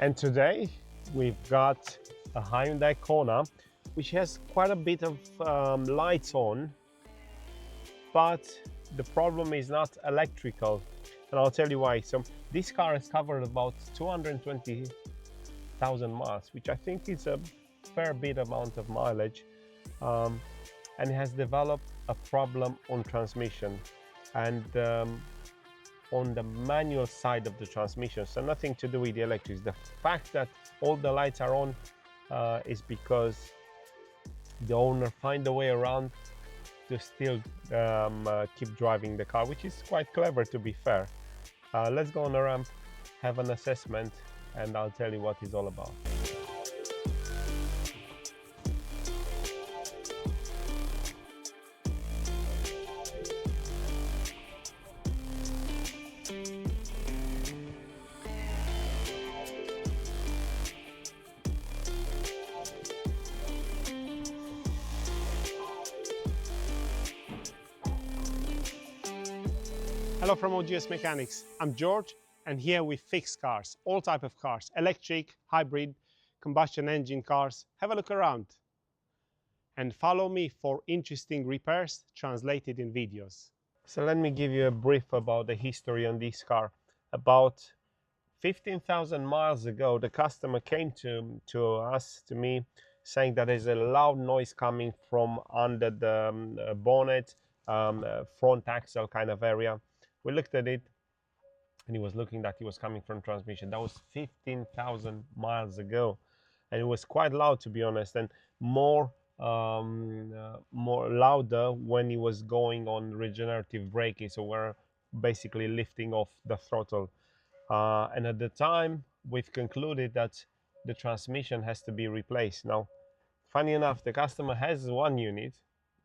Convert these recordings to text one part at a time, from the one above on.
And today we've got a Hyundai Kona, which has quite a bit of lights on, but the problem is not electrical, and I'll tell you why. So this car has covered about 220,000 miles, which I think is a fair bit amount of mileage, and it has developed a problem on transmission and on the manual side of the transmission, so nothing to do with the electrics. The fact that all the lights are on is because the owner find a way around to still keep driving the car, which is quite clever, to be fair. Let's go on the ramp, have an assessment, and I'll tell you what it's all about. Hello from OGS Mechanics. I'm George, and here we fix cars, all type of cars, electric, hybrid, combustion engine cars. Have a look around and follow me for interesting repairs translated in videos. So let me give you a brief about the history on this car. About 15,000 miles ago, the customer came to me, saying that there's a loud noise coming from under the bonnet, front axle kind of area. We looked at it, and he was looking that it was coming from transmission. That was 15,000 miles ago, and it was quite loud, to be honest, and more louder when he was going on regenerative braking. So we're basically lifting off the throttle, and at the time we've concluded that the transmission has to be replaced. Now, funny enough, the customer has one unit,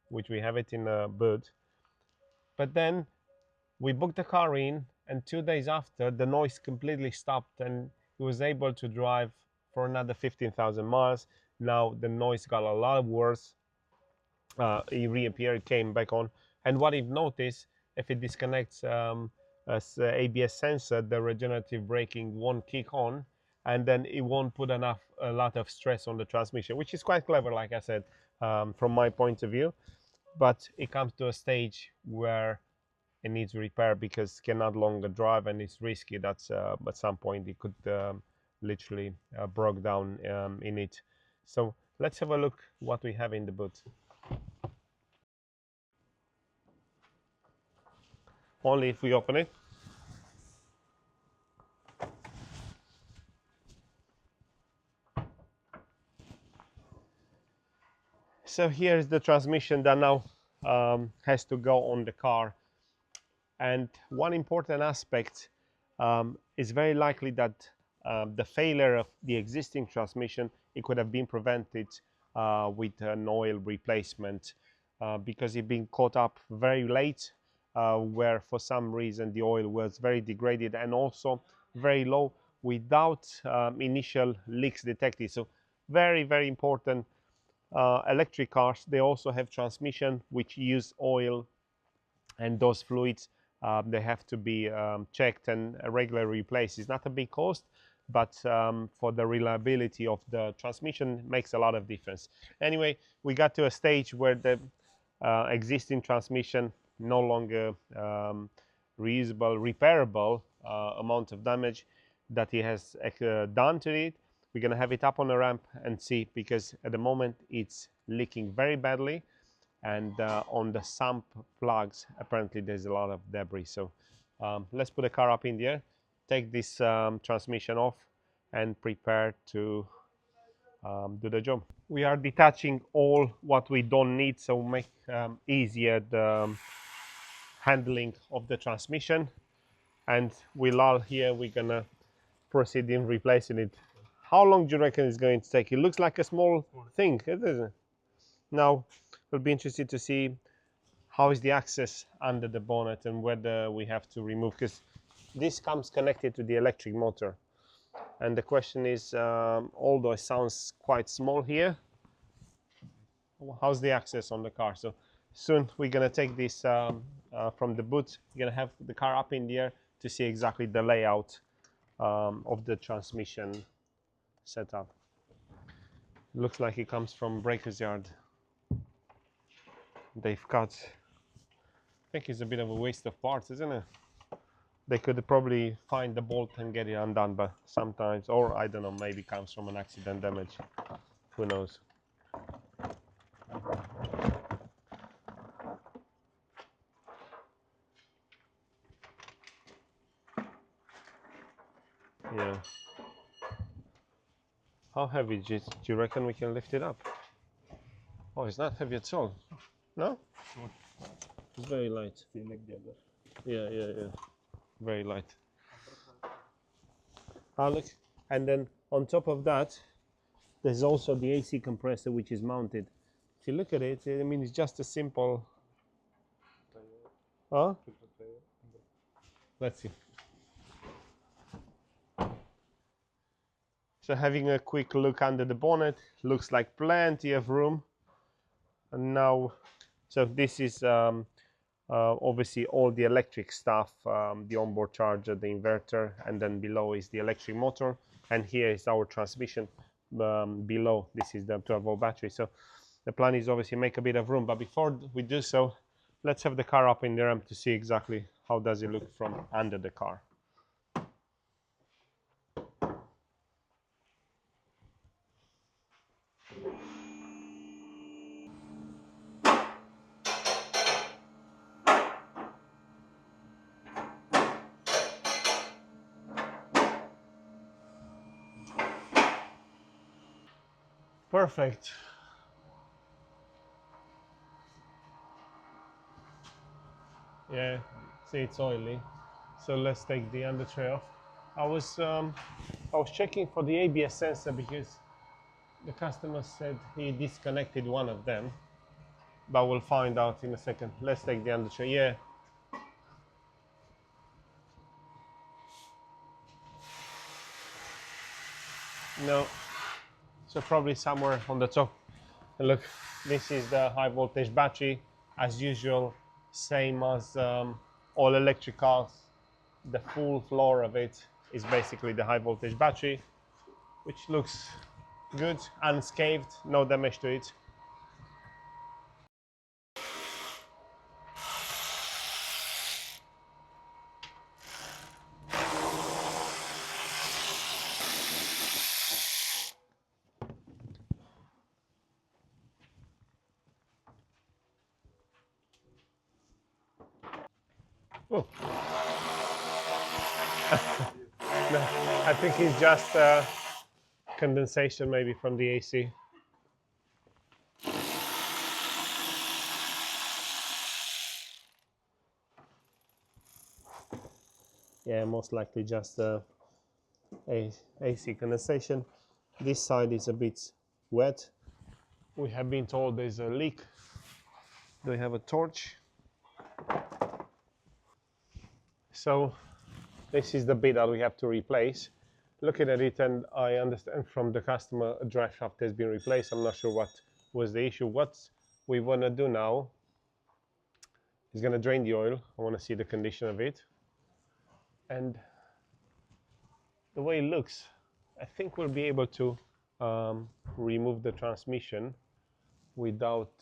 which we have it in a boot, but then we booked the car in, and 2 days after, the noise completely stopped, and he was able to drive for another 15,000 miles. Now the noise got a lot worse. He reappeared, came back on, and what he noticed, if it disconnects as ABS sensor, the regenerative braking won't kick on, and then it won't put a lot of stress on the transmission, which is quite clever, like I said, from my point of view. But it comes to a stage where it needs repair because it can no longer drive, and it's risky. That's at some point it could literally broke down in it. So let's have a look what we have in the boot. Only if we open it. So here's the transmission that now has to go on the car. And one important aspect is very likely that the failure of the existing transmission, it could have been prevented with an oil replacement because it being caught up very late, where for some reason the oil was very degraded and also very low without initial leaks detected. So very, very important. Electric cars, they also have transmission which use oil, and those fluids they have to be checked and regularly replaced. It's not a big cost, but for the reliability of the transmission makes a lot of difference. Anyway, we got to a stage where the existing transmission no longer reusable, repairable amount of damage that he has done to it. We're gonna have it up on the ramp and see, because at the moment it's leaking very badly, and on the sump plugs apparently there's a lot of debris. So let's put the car up in the air, take this transmission off, and prepare to do the job. We are detaching all what we don't need, so make easier the handling of the transmission, and we'll all here we're gonna proceed in replacing it. How long do you reckon it's going to take? It looks like a small thing, isn't it? Now we'll be interested to see how is the access under the bonnet and whether we have to remove, because this comes connected to the electric motor, and the question is, although it sounds quite small here, how's the access on the car? So soon we're going to take this from the boot. We're going to have the car up in the air to see exactly the layout of the transmission setup. Looks like it comes from breaker's yard. They've cut. I think it's a bit of a waste of parts, isn't it? They could probably find the bolt and get it undone, but sometimes, or I don't know, maybe comes from an accident damage. Who knows? Yeah. How heavy do you reckon we can lift it up? Oh, it's not heavy at all. No? It's very light. Yeah, yeah, yeah. Very light. Ah, look. And then on top of that, there's also the AC compressor which is mounted. If you look at it, I mean, it's just a simple. Huh? Let's see. So having a quick look under the bonnet, looks like plenty of room. And now, so this is obviously all the electric stuff, the onboard charger, the inverter, and then below is the electric motor. And here is our transmission. Below, this is the 12-volt battery. So the plan is obviously make a bit of room. But before we do so, let's have the car up in the ramp to see exactly how does it look from under the car. Perfect. Yeah, see, it's oily. So let's take the under tray off. I was checking for the ABS sensor because the customer said he disconnected one of them, but we'll find out in a second. Let's take the under tray. Yeah. No. So probably somewhere on the top. And look, this is the high voltage battery, as usual, same as all electric cars. The full floor of it is basically the high voltage battery, which looks good, unscathed, no damage to it. Oh. No, I think it's just condensation maybe from the AC. Yeah, most likely just AC condensation. This side is a bit wet. We have been told there's a leak. Do we have a torch? So this is the bit that we have to replace. Looking at it, and I understand from the customer a drive shaft has been replaced. I'm not sure what was the issue. What we want to do now is going to drain the oil. I want to see the condition of it. And the way it looks, I think we'll be able to remove the transmission without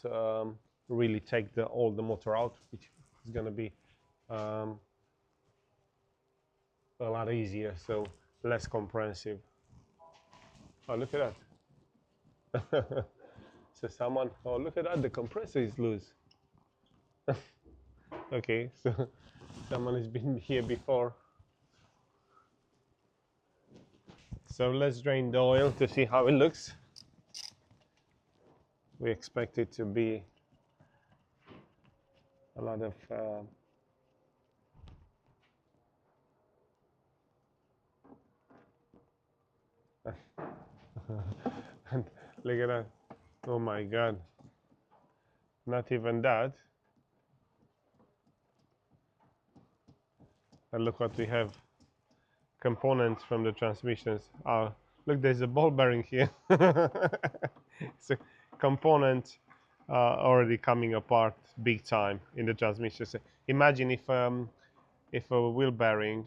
really take all the motor out, which is going to be a lot easier, so less comprehensive. Oh, look at that. So someone, oh, look at that, the compressor is loose. Okay, so someone has been here before. So let's drain the oil to see how it looks. We expect it to be a lot of and look at that. Oh my God. Not even that. And look what we have. Components from the transmissions. Look, there's a ball bearing here. It's a component already coming apart big time in the transmission. So imagine if a bearing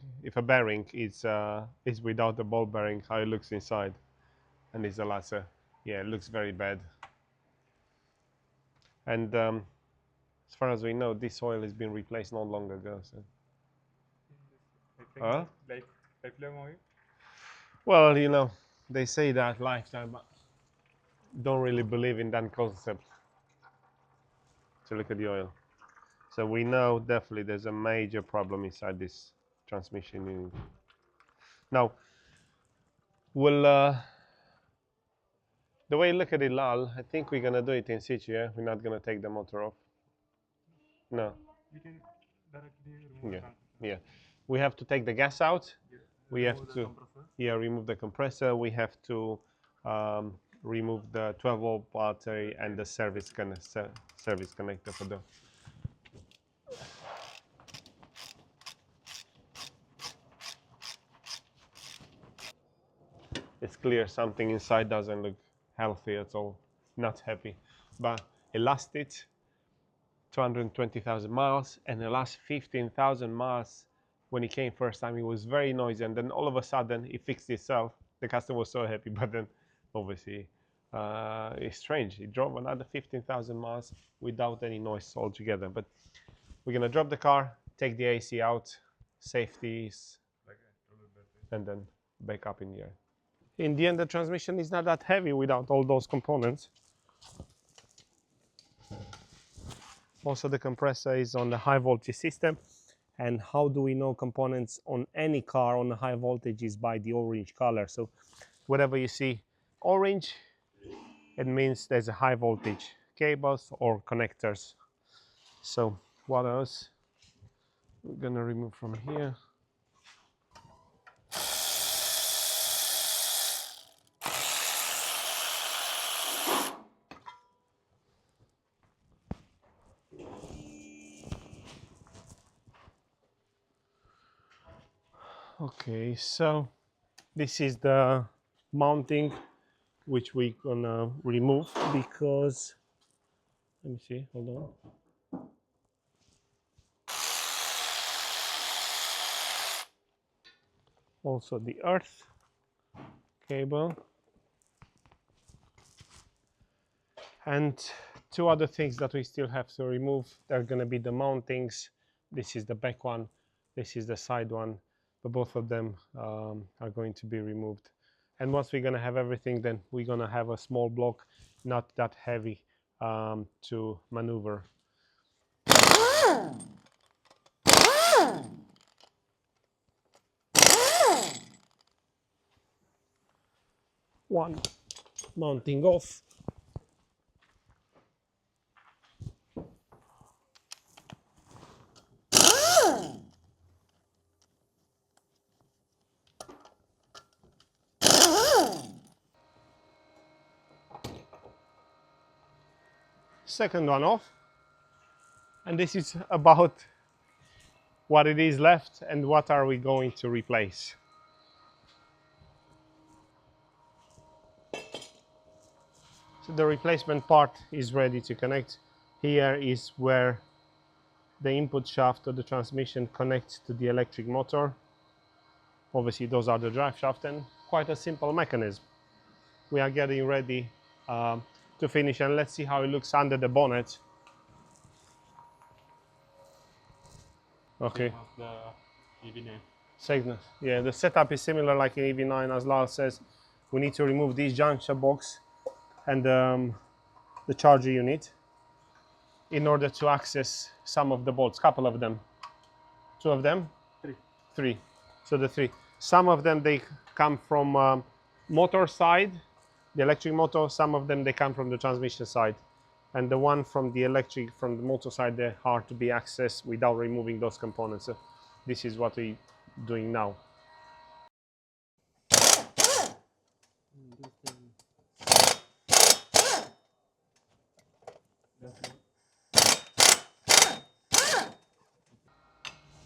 is without the ball bearing, how it looks inside. and it's the last. Yeah, it looks very bad. And as far as we know, this oil has been replaced not long ago. So. Huh? Lifetime oil? Well, you know, they say that lifetime, but don't really believe in that concept. So look at the oil. So we know definitely there's a major problem inside this transmission unit. Now, we'll the way you look at it, Lal, I think we're gonna do it in situ. Yeah, we're not gonna take the motor off. No. You can directly remove Yeah, the transmission. yeah. We have to take the gas out. Yeah. We have Remove the to, compressor. yeah, remove the compressor. We have to remove the 12-volt battery and the service connector for the. It's clear something inside doesn't look healthy at all. Not happy, but it lasted 220,000 miles, and the last 15,000 miles when it came first time, it was very noisy, and then all of a sudden it fixed itself. The customer was so happy, but then obviously it's strange. It drove another 15,000 miles without any noise altogether. But we're gonna drop the car, take the AC out, safeties, and then back up in the air. In the end, the transmission is not that heavy without all those components. Also, the compressor is on the high voltage system. And how do we know components on any car on the high voltage is by the orange color. So whatever you see orange, it means there's a high voltage cables or connectors. So what else we're gonna remove from here? Okay, so this is the mounting which we're gonna remove because, let me see, hold on. Also the earth cable. And two other things that we still have to remove. They're gonna be the mountings. This is the back one, this is the side one, but both of them are going to be removed. And once we're gonna have everything, then we're gonna have a small block, not that heavy to maneuver. One mounting off. Second one off. And this is about what it is left and what are we going to replace. So the replacement part is ready to connect. Here is where the input shaft of the transmission connects to the electric motor. Obviously those are the drive shaft, and quite a simple mechanism. We are getting ready to finish, and let's see how it looks under the bonnet. Okay. The EV9. Signal. Yeah, the setup is similar like in EV9, as Lal says. We need to remove this junction box and the charger unit in order to access some of the bolts, couple of them. Two of them? Three. So the three. Some of them they come from motor side, the electric motor. Some of them they come from the transmission side. And the one from the electric, from the motor side, they're hard to be accessed without removing those components. So this is what we're doing now.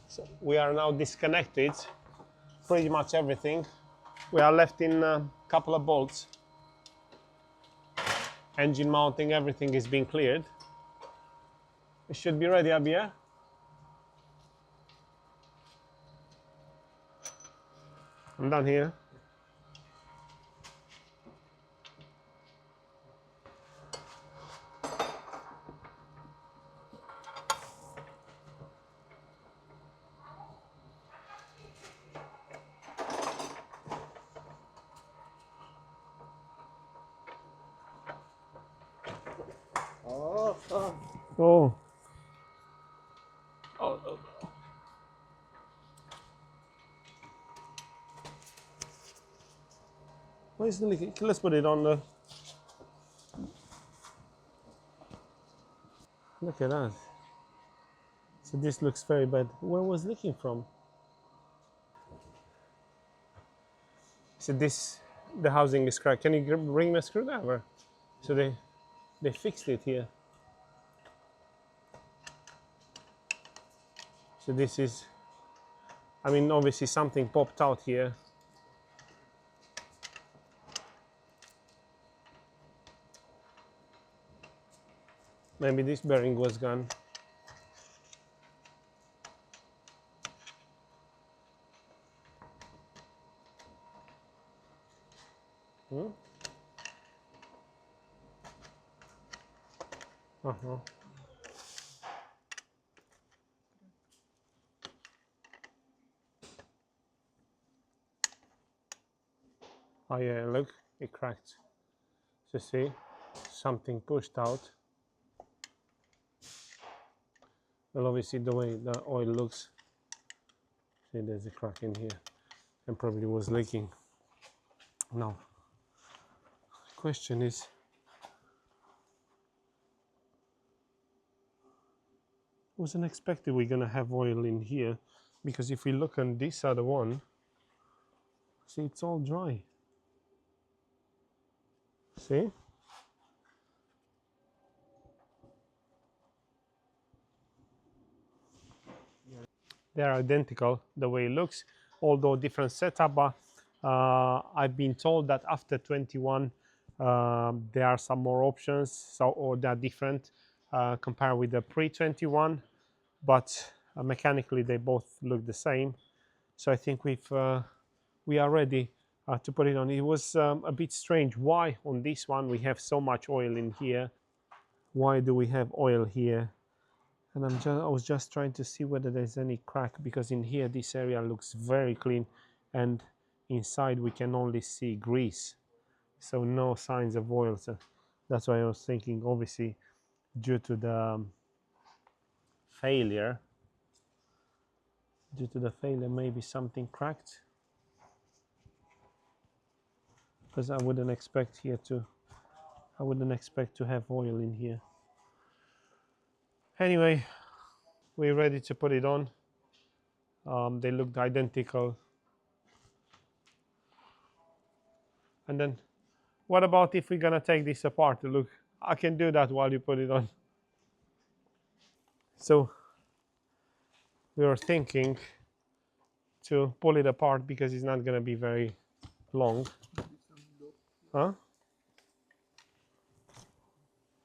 So we are now disconnected, pretty much everything. We are left in a couple of bolts. Engine mounting, everything is being cleared. It should be ready, Abia. I'm done here. Oh. Oh. Why is it leaking? Let's put it on the. Look at that. So this looks very bad. Where was leaking from? So this, the housing is cracked. Can you bring me a screwdriver? So they fixed it here. So this is, I mean, obviously something popped out here. Maybe this bearing was gone. Hmm? Uh-huh. Oh yeah, look, it cracked. So see, something pushed out. Well, obviously the way the oil looks, see there's a crack in here and probably was leaking. Now, the question is, wasn't expected we're gonna have oil in here, because if we look on this other one, see it's all dry. See? They are identical the way it looks, although different setup. But I've been told that after 21, there are some more options, so or they're different compared with the pre-21. But mechanically, they both look the same. So I think we are ready to put it on. It was a bit strange. Why on this one we have so much oil in here? Why do we have oil here? And I was just trying to see whether there's any crack, because in here this area looks very clean, and inside we can only see grease, so no signs of oil. So that's why I was thinking, obviously due to the failure, maybe something cracked, because I wouldn't expect to have oil in here. Anyway, we're ready to put it on. They looked identical. And then what about if we're gonna take this apart? Look, I can do that while you put it on. So we were thinking to pull it apart because it's not gonna be very long. Huh?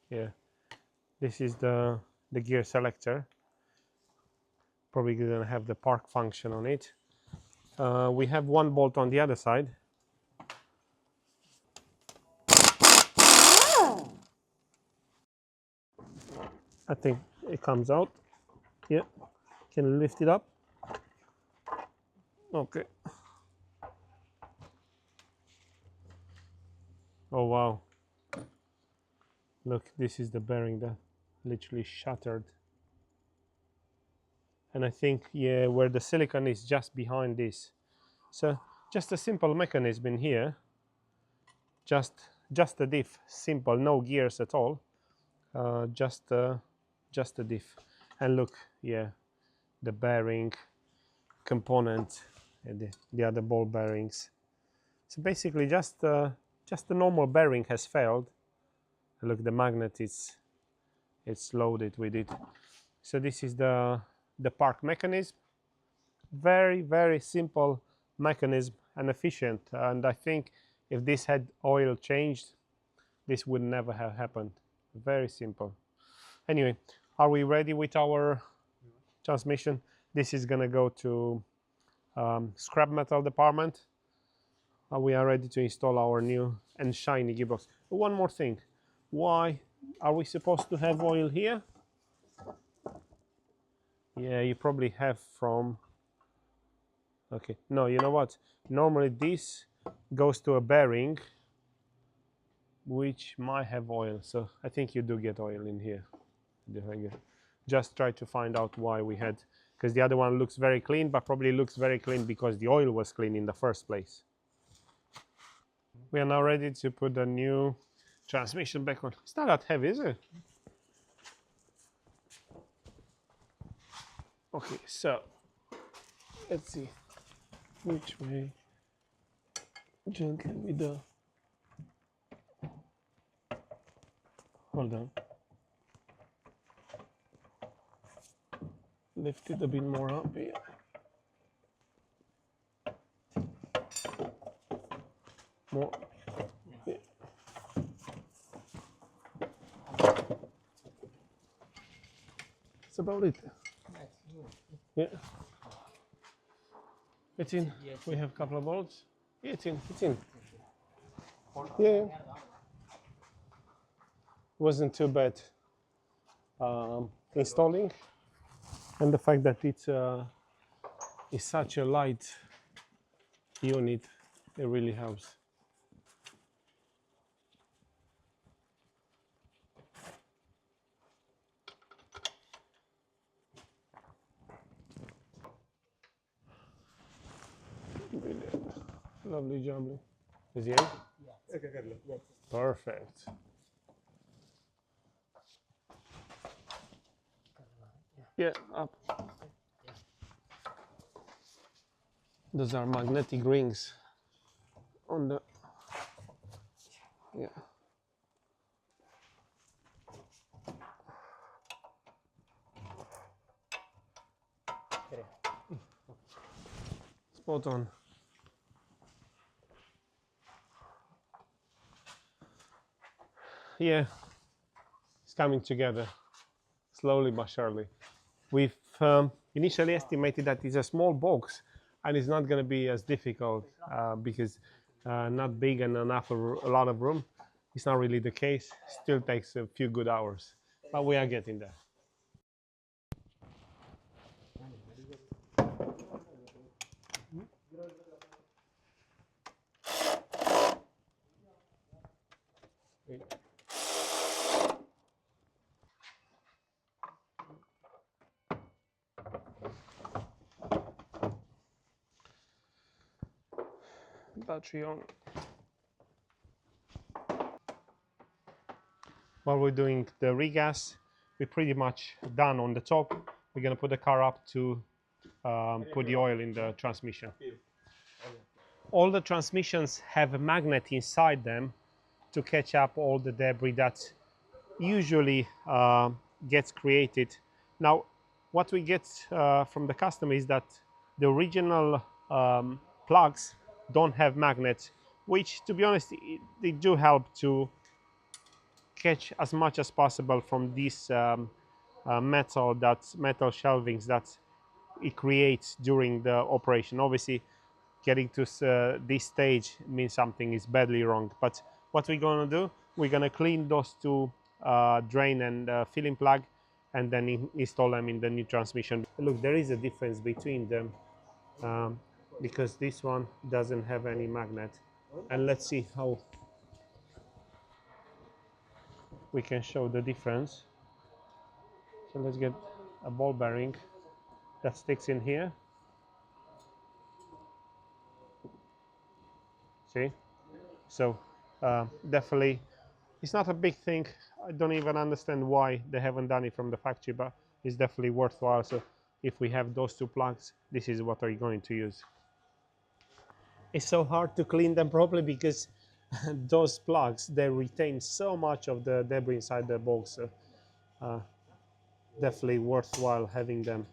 Yeah. This is the gear selector. Probably gonna have the park function on it. We have one bolt on the other side. I think it comes out. Yeah. Can you lift it up? Okay. Oh wow. Look, this is the bearing that literally shattered. And I think, yeah, where the silicon is just behind this. So just a simple mechanism in here. Just a diff, simple, no gears at all. Just a diff. And look, yeah, the bearing component and the other ball bearings. So basically just the normal bearing has failed. Look, the magnet it's loaded with it. So this is the park mechanism. Very simple mechanism and efficient. And I think if this had oil changed, this would never have happened. Very simple. Anyway, are we ready with our transmission? This is gonna go to scrap metal department. We are ready to install our new and shiny gearbox. One more thing, why are we supposed to have oil here? Yeah, you probably have from, okay, no, you know what, normally this goes to a bearing which might have oil, so I think you do get oil in here. the Hyundai. Just try to find out why we had, because the other one looks very clean, but probably looks very clean because the oil was clean in the first place. We are now ready to put the new transmission back on. It's not that heavy, is it? Okay, so let's see which way. Gently with the. Hold on. Lift it a bit more up here. More. Yeah. That's about it. Yeah. It's in. We have a couple of bolts. Yeah, it's in. It's in. Yeah. Wasn't too bad installing, and the fact that it's such a light unit, it really helps. Brilliant. Lovely job. Is he in? Perfect. Yeah, up. Those are magnetic rings on the. Yeah. Spot on. Yeah, it's coming together slowly but surely. We've initially estimated that it's a small box and it's not going to be as difficult because not big and enough a lot of room. It's not really the case. Still takes a few good hours, but we are getting there. Battery on. While we're doing the regas, we're pretty much done on the top. We're going to put the car up to put the oil in the transmission. All the transmissions have a magnet inside them to catch up all the debris that usually gets created. Now, what we get from the customer is that the original plugs don't have magnets, which, to be honest, they do help to catch as much as possible from this metal shelvings that it creates during the operation. Obviously, getting to this stage means something is badly wrong. But what we're going to do, we're going to clean those two drain and filling plug and then install them in the new transmission. Look, there is a difference between them because this one doesn't have any magnet. And let's see how we can show the difference. So let's get a ball bearing that sticks in here. See? So definitely, it's not a big thing. I don't even understand why they haven't done it from the factory, but it's definitely worthwhile. So if we have those two plugs, this is what we're going to use. It's so hard to clean them properly because those plugs, they retain so much of the debris inside the box. So definitely worthwhile having them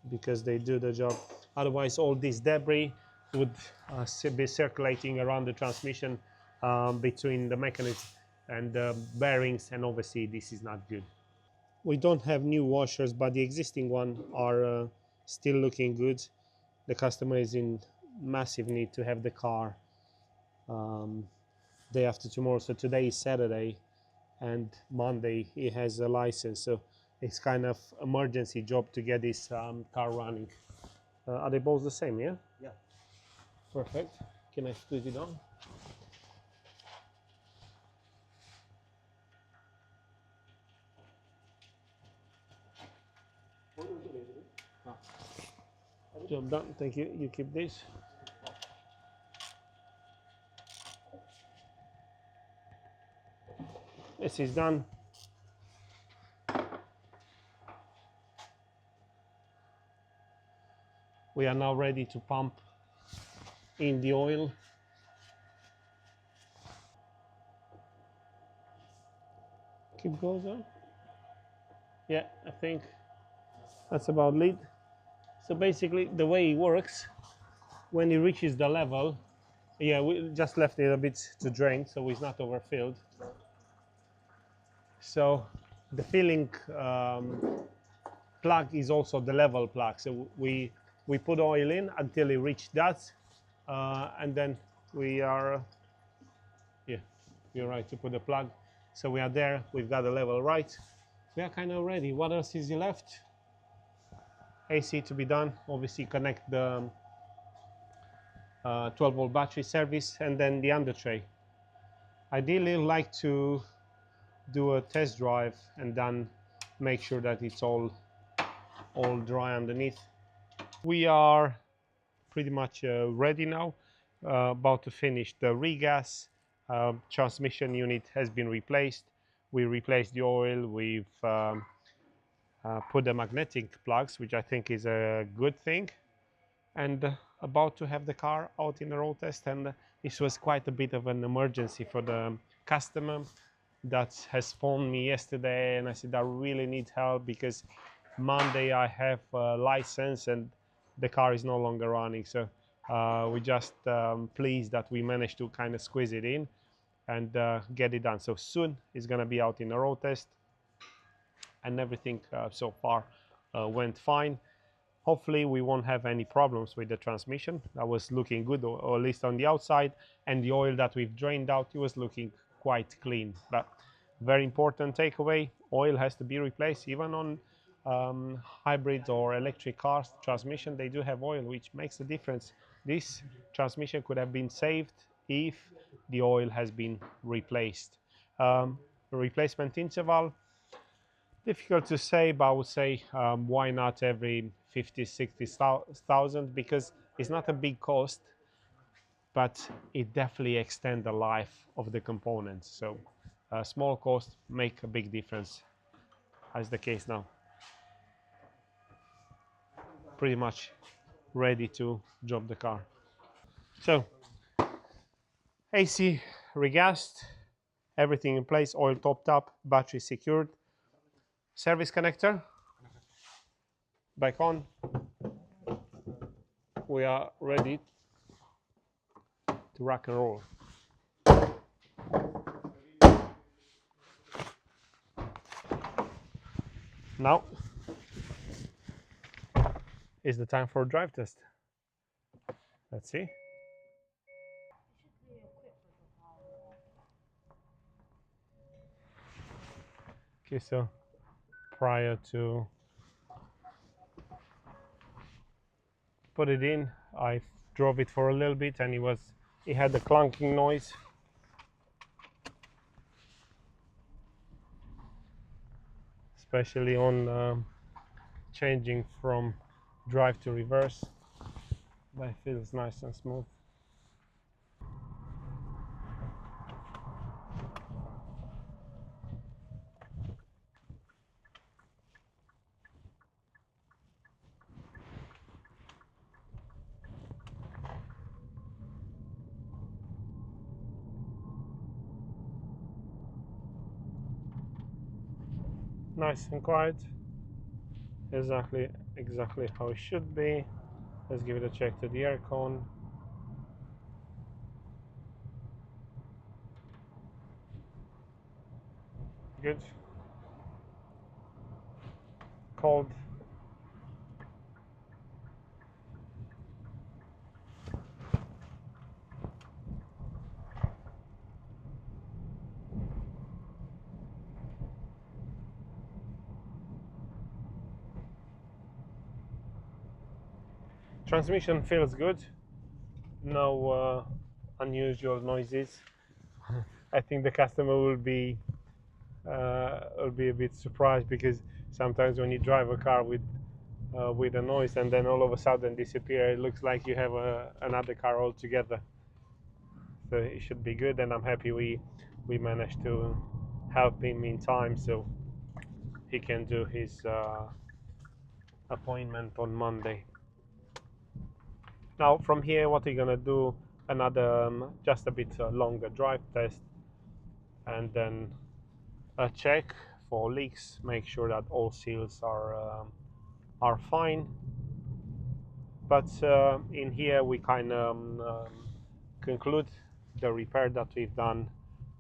because they do the job. Otherwise, all this debris would be circulating around the transmission between the mechanism and the bearings, and obviously this is not good. We don't have new washers, but the existing one are still looking good. The customer is in massive need to have the car day after tomorrow. So today is Saturday and Monday he has a license, so it's kind of emergency job to get this car running. Are they both the same? Yeah. Yeah. Perfect. Can I squeeze it on? Job done. Thank you. You keep this. This is done. We are now ready to pump in the oil. Keep going on. Yeah, I think that's about it. So basically the way it works, when it reaches the level, yeah, we just left it a bit to drain so it's not overfilled. So the filling plug is also the level plug. So we put oil in until it reaches that, and then we are, yeah, you're right to put the plug. So we are there. We've got the level right. We are kind of ready. What else is left? AC to be done. Obviously connect the 12-volt battery service and then the under tray. Ideally like to do a test drive and then make sure that it's all dry underneath. We are pretty much ready now, about to finish the regas. Transmission unit has been replaced. We replaced the oil. We've put the magnetic plugs, which I think is a good thing, and about to have the car out in the road test. And this was quite a bit of an emergency for the customer that has phoned me yesterday, and I said I really need help because Monday I have a license and the car is no longer running. So we just pleased that we managed to kind of squeeze it in and get it done. So soon it's going to be out in a road test, and everything so far went fine. Hopefully we won't have any problems with the transmission. That was looking good, or at least on the outside, and the oil that we've drained out, it was looking quite clean. But very important takeaway, oil has to be replaced. Even on hybrid or electric cars transmission, they do have oil, which makes a difference. This transmission could have been saved if the oil has been replaced. Replacement interval, difficult to say, but I would say why not every 50-60,000, because it's not a big cost, but it definitely extends the life of the components. So small cost make a big difference, as the case now. Pretty much ready to drop the car. So AC regassed, everything in place, oil topped up, battery secured, service connector back on. We are ready to rock and roll. Now is the time for a drive test. Let's see. Okay, so prior to put it in, I drove it for a little bit, and it had a clunking noise. Especially on changing from drive to reverse, but it feels nice and smooth. Nice and quiet, exactly how it should be. Let's give it a check to the aircon. Good. Cold. Transmission feels good. No unusual noises. I think the customer will be a bit surprised, because sometimes when you drive a car with with a noise, and then all of a sudden disappear. It looks like you have another car altogether. So it should be good, and I'm happy we managed to help him in time so he can do his appointment on Monday. Now from here, what we're gonna do, another just a bit longer drive test, and then a check for leaks, make sure that all seals are fine. But in here we kind of conclude the repair that we've done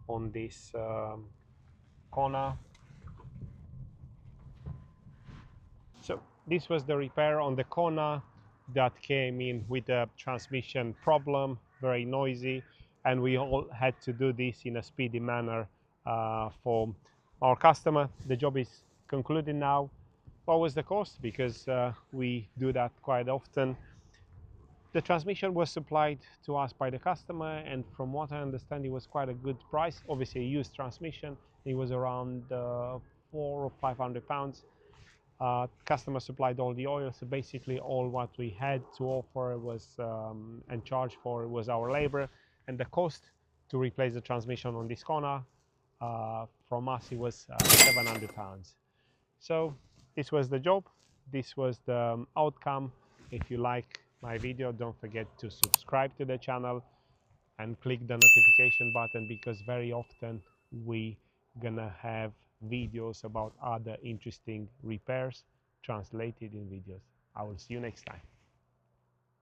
on this Kona. So this was the repair on the Kona that came in with a transmission problem, very noisy, and we all had to do this in a speedy manner for our customer. The job is concluded now. What was the cost? Because we do that quite often. The transmission was supplied to us by the customer, and from what I understand, it was quite a good price. Obviously, a used transmission. It was around £400 or £500. Customer supplied all the oil, so basically all what we had to offer was and charge for was our labor, and the cost to replace the transmission on this Kona from us, it was £700. So this was the job, this was the outcome. If you like my video, don't forget to subscribe to the channel and click the notification button, because very often we gonna have videos about other interesting repairs translated in videos. I will see you next time.